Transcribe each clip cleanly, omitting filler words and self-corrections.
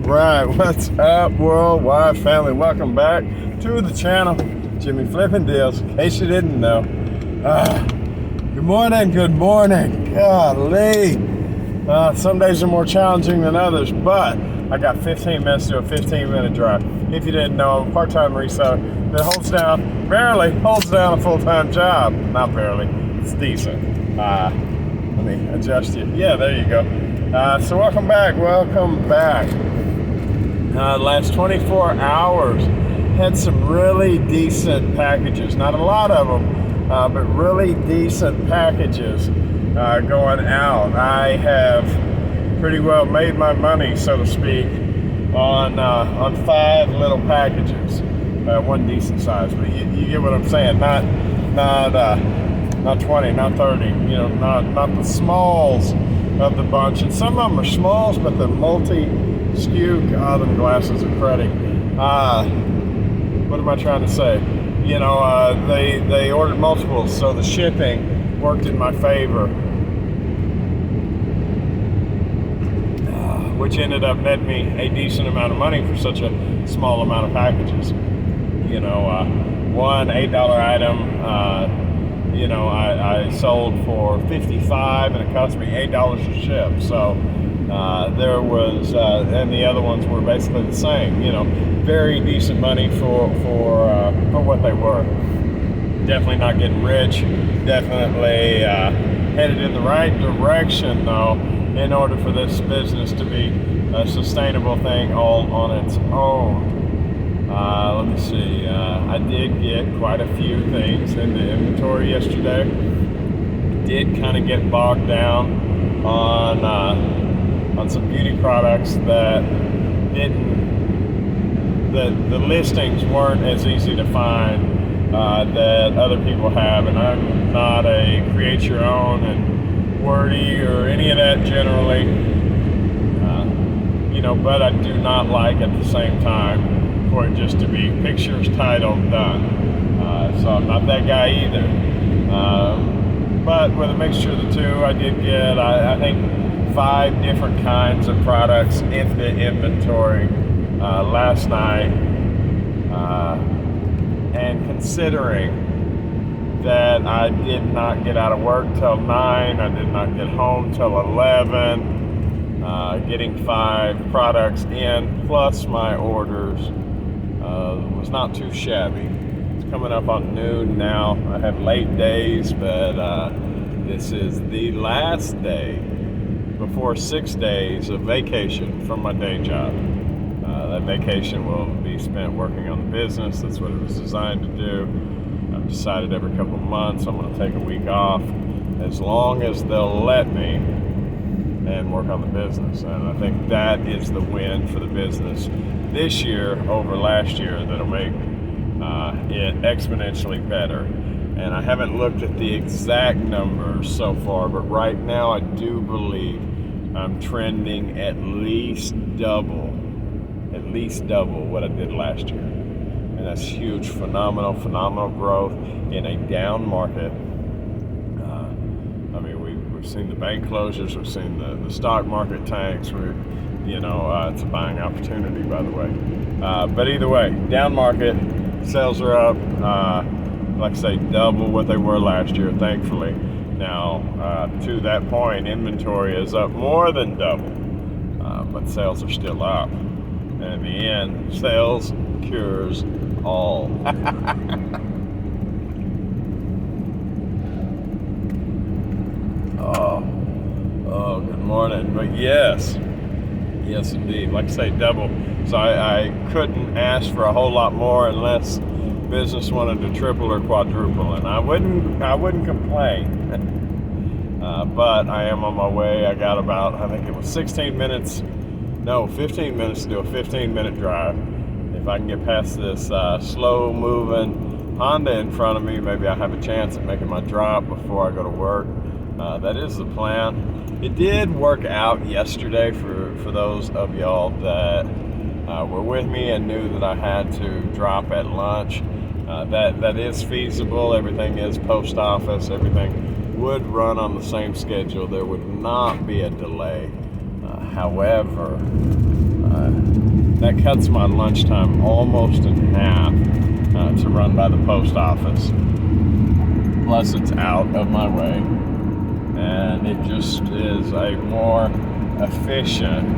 Right, what's up, worldwide family? Welcome back to the channel, Jimmy Flipping Deals. In case you didn't know, good morning. Golly, some days are more challenging than others, but I got 15 minutes to a 15-minute drive. If you didn't know, I'm a part-time reseller that barely holds down a full-time job. Not barely, it's decent. Let me adjust you. Yeah, there you go. So welcome back. Last 24 hours had some really decent packages. Not a lot of them, but really decent packages going out. I have pretty well made my money, so to speak, on 5 little packages. One decent size, but you get what I'm saying. Not 20, not 30. You know, not the smalls of the bunch. And some of them are smalls, but the multi-SKU, God, them glasses are pretty. What am I trying to say? You know, they ordered multiples, so the shipping worked in my favor, which ended up netting me a decent amount of money for such a small amount of packages. You know, one $8 item, you know, I sold for $55 and it cost me $8 to ship. So there was, and the other ones were basically the same. You know, very decent money for what they were. Definitely not getting rich. Definitely headed in the right direction, though, in order for this business to be a sustainable thing all on its own. Let me see. I did get quite a few things in the inventory yesterday. Did kind of get bogged down on some beauty products that the listings weren't as easy to find that other people have, and I'm not a create your own and wordy or any of that generally, you know, but I do not like at the same time for it just to be pictures, title, done. So I'm not that guy either. But with a mixture of the two, I did get, I think, 5 different kinds of products in the inventory last night. And considering that I did not get out of work till 9, I did not get home till 11, getting 5 products in plus my orders was not too shabby. It's coming up on noon now. I have late days, but this is the last day before 6 days of vacation from my day job. That vacation will be spent working on the business. That's what it was designed to do. I've decided every couple of months I'm going to take a week off, as long as they'll let me, and work on the business. And I think that is the win for the business this year over last year that'll make it exponentially better. And I haven't looked at the exact numbers so far, but right now I do believe I'm trending at least double what I did last year. And that's huge, phenomenal growth in a down market. I mean, we've seen the bank closures, we've seen the stock market tanks. You know, it's a buying opportunity, by the way. But either way, down market, sales are up, like I say, double what they were last year, thankfully. Now, to that point, inventory is up more than double, but sales are still up. And in the end, sales cures all. Oh, good morning. But yes indeed, like I say, double. So I couldn't ask for a whole lot more unless business wanted to triple or quadruple, and I wouldn't complain. But I am on my way. I got about, I think it was 15 minutes to do a 15-minute drive. If I can get past this slow moving Honda in front of me, maybe I have a chance at making my drop before I go to work. That is the plan. It did work out yesterday for those of y'all that were with me and knew that I had to drop at lunch. That is feasible. Everything is post office. Everything would run on the same schedule. There would not be a delay. However, that cuts my lunchtime almost in half to run by the post office. Plus, it's out of my way, and it just is a more efficient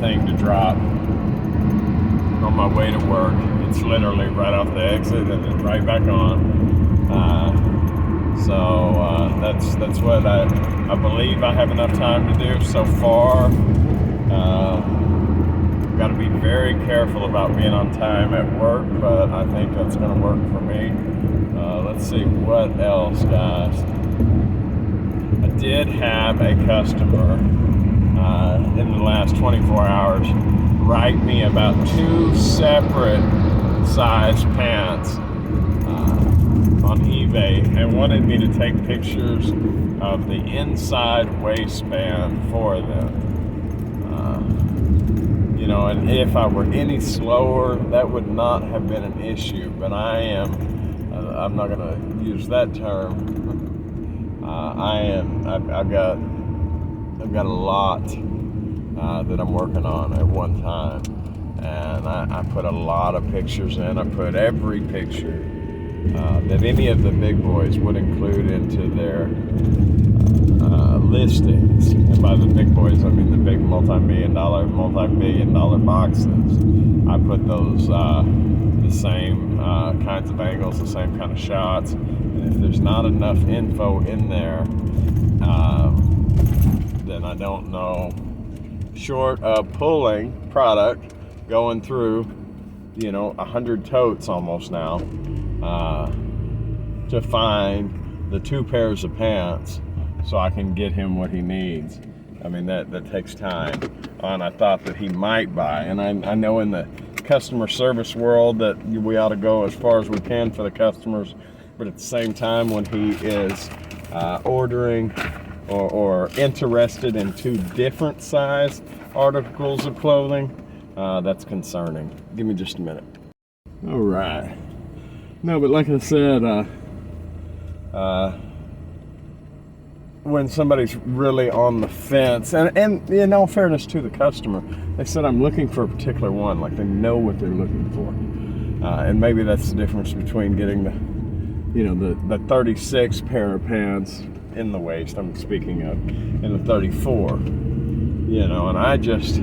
thing to drop on my way to work. It's literally right off the exit and then right back on. That's what I believe I have enough time to do so far. Got to be very careful about being on time at work, but I think that's going to work for me. Let's see what else, guys. I did have a customer in the last 24 hours write me about 2 separate size pants on eBay and wanted me to take pictures of the inside waistband for them. And if I were any slower, that would not have been an issue, but I'm not going to use that term. I've got a lot that I'm working on at one time, and I put a lot of pictures in. I put every picture that any of the big boys would include into their listings. And by the big boys, I mean the big multi-billion dollar boxes. I put those the same kinds of angles, the same kind of shots. And if there's not enough info in there, then I don't know. Short of pulling product, going through 100 totes almost now to find the 2 pairs of pants so I can get him what he needs. I mean, that takes time. And I thought that he might buy. And I know in the customer service world that we ought to go as far as we can for the customers. But at the same time, when he is ordering or interested in 2 different size articles of clothing, that's concerning. Give me just a minute. All right. No, but like I said, when somebody's really on the fence, and in all fairness to the customer, they said I'm looking for a particular one, like they know what they're looking for, and maybe that's the difference between getting the 36 pair of pants in the waist I'm speaking of, and the 34, and I just,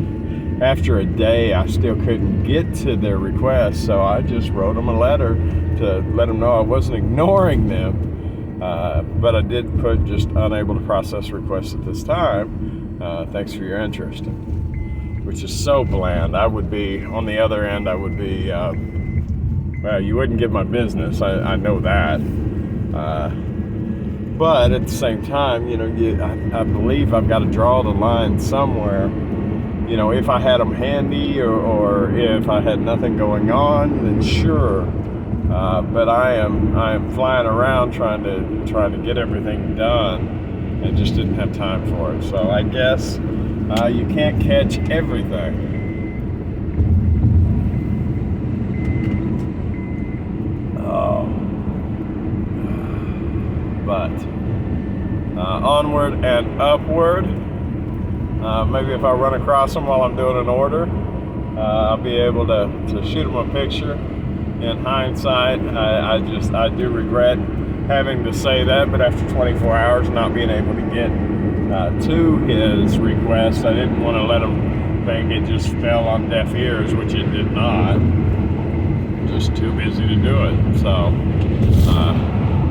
after a day, I still couldn't get to their request, so I just wrote them a letter to let them know I wasn't ignoring them. But I did put just unable to process requests at this time. Thanks for your interest, which is so bland. I would be, on the other end, I would be, well, you wouldn't get my business. I know that. But at the same time, I believe I've got to draw the line somewhere. If I had them handy or if I had nothing going on, then sure. But I am flying around trying to get everything done and just didn't have time for it. So I guess you can't catch everything. But onward and upward. Maybe if I run across them while I'm doing an order, I'll be able to shoot them a picture. In hindsight, I do regret having to say that, but after 24 hours not being able to get to his request, I didn't want to let him think it just fell on deaf ears, which it did not. Just too busy to do it. So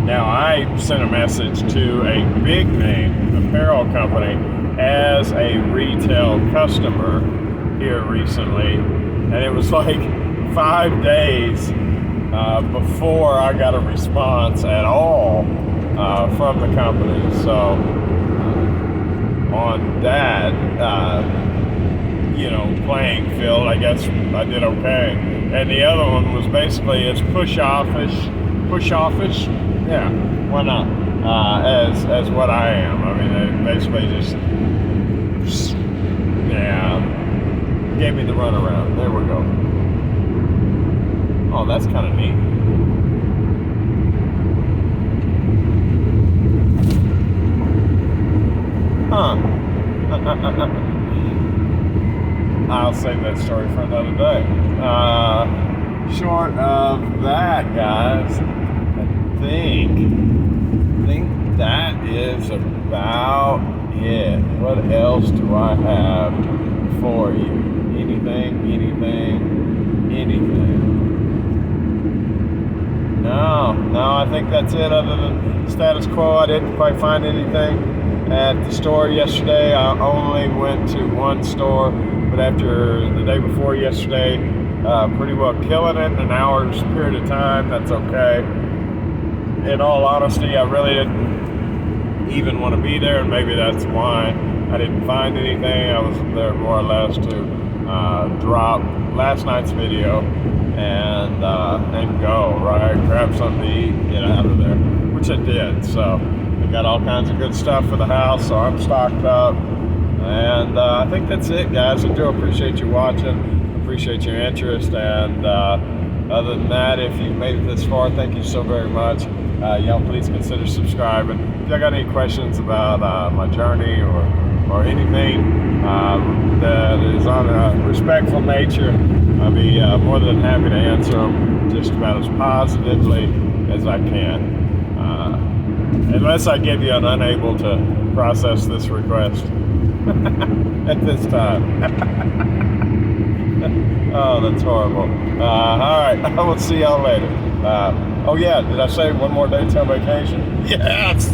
now I sent a message to a big name apparel company as a retail customer here recently, and it was like 5 days before I got a response at all from the company. So on that playing field, I guess I did okay. And the other one was basically it's push offish, yeah, why not? As what I am. I mean, they basically just gave me the runaround. There we go. Oh, that's kind of neat. Huh. I'll save that story for another day. Short of that, guys, I think that is about it. What else do I have for you? Anything? No, I think that's it. Other than status quo, I didn't quite find anything at the store yesterday. I only went to one store, but after the day before yesterday, pretty well killing it in an hour's period of time. That's okay. In all honesty, I really didn't even want to be there, and maybe that's why I didn't find anything. I was there more or less to drop last night's video and go, right? Grab something to eat and get out of there, which I did. So I got all kinds of good stuff for the house, so I'm stocked up. And I think that's it, guys. I do appreciate you watching, appreciate your interest, and other than that, if you've made it this far, thank you so very much. Y'all please consider subscribing. If y'all got any questions about my journey or anything that is on a respectful nature, I'll be more than happy to answer them just about as positively as I can. Unless I give you an unable to process this request at this time. Oh, that's horrible. All right, I will see y'all later. Oh yeah, did I say one more day till vacation? Yes!